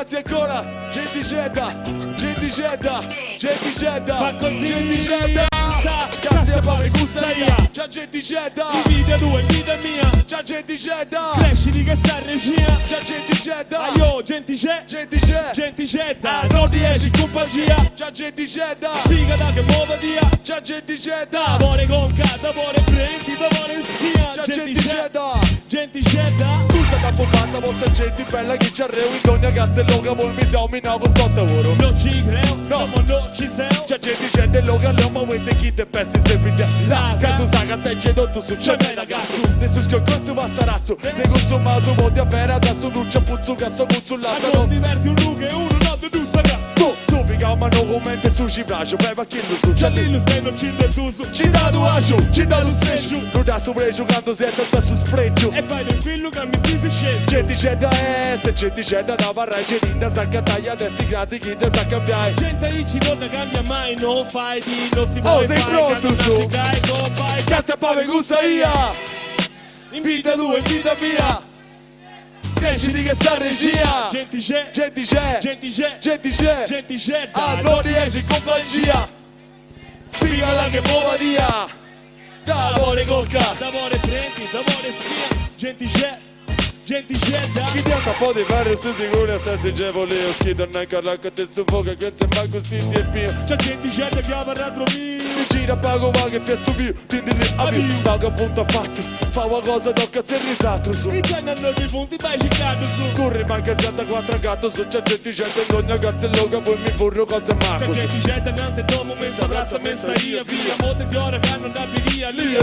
Grazie ancora, Genticetta, Genticetta, Genticetta, Fa così, Genticetta, Castia Pave Gussaia, ciao Genticetta, invidia tua, invidia mia, ciao Genticetta, cresciti che sta regia, ciao Genticetta, aio, Genticetta, Genticetta, Genticetta, non riesci in compagnia, ciao Genticetta, figa da che muova via, ciao Genticetta, d'amore con K, d'amore prendi, d'amore in schia, ciao Genticetta, Genticetta. Genticetta, Tutta capo fatta, vostra gente bella che ci arriva in ogni cazzo e loca, voi mi siamo minato sto lavoro. non ci creo, No. ma non ci sei, C'è gente loca, le ma vede chi te pensi sempre te. La che tu sai che te c'è tutto su c'è me ragazzo. Nessuno che questo bastarazzo, ne consuma su modo di avere adesso non c'è puzzo cazzo con sul ma lato. non diverti un luce, uno no, due saga, Tu figa ma non commenti su ci piace, beva chi lo su c'è c'è lì. lì sei non ci detuso, Ci dà tu ascio, ci dà tu streccio. Non dà su precio quando siete da su spreccio. e vai tranquillo che mi dici sceso, Gente c'è da est, gente c'è da varrai, gente da sacca taglia, adesso grazie chi te sa cambiare. gente dici non cambia mai, non fai di, non si Oh, può sei fare, pronto, quando su? nasci dai, compai, Casta pave Gussaia, in vita tua e vita mia. Cresciti che sta regia. gente c'è, Gente c'è, gente c'è, gente c'è. gente c'è, Ah, dai, non riesci in compagnia. Figala che muova via. D'amore col K. d'amore prendi, d'amore schia, gente c'è, dai, Chi ti ha un po' di fare sto sicuro sta se c'è voleo. Schido non è che che te soffoca che se manco stinti e pio. c'è gente c'è che chiama radro mio, Mi gira pago ma che fiesto mio. Tindi lì a mio. Sta che punto fatto. Fa una cosa tocca se risatto su. i giorni hanno i punti, vai cercando su, Corri manca siate quattro gatto su c'è gente in ogni cazzo e loca poi mi burro cose c'è manco su. gente c'è davanti domo, mensa razza, mensa via, molte di ore che hanno da via, lì, Lì,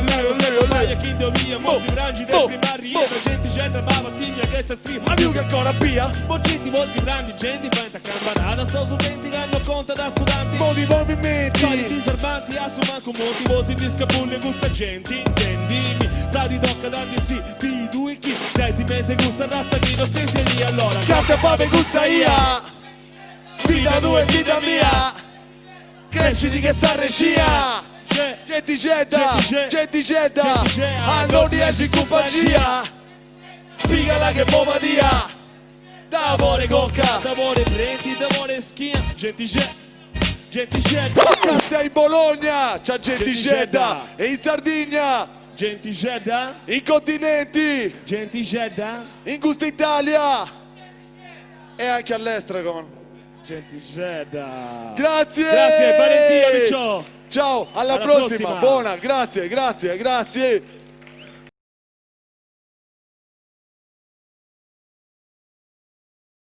vai a chi do via, molti frangi del primari, gente c'è da mattina che sta strima, Amico che ancora via. molti brandi, gente fanta campanata, sto su 20 che hanno conta da sudanti, Modi movimenti. soliti serbanti, assuman con motivosi di scapulle gusta gente, intendimi, fra di tocca danti sì, di due chi, 6 mesi gusta razza chi non stessi lì allora, Casta pave Gussaia. Vita tua e vita mia. Cresciti che sta regia. c'è, Gente c'edda, gente c'edda. Gente c'è, Ah, non riesci in compagnia. Figala che muova via. D'amore con K. d'amore prendi, d'amore schia, gente c'è, Casta in Bologna. C'è gente Gente c'edda. c'edda. E in Sardegna. gente c'è da, In continenti. gente c'è da, In Gusta Italia. E anche all'estero con. gente c'è da. Grazie. Grazie, Valentino Ricciò. Ciao, alla Alla prossima. prossima. Buona, grazie, grazie, grazie.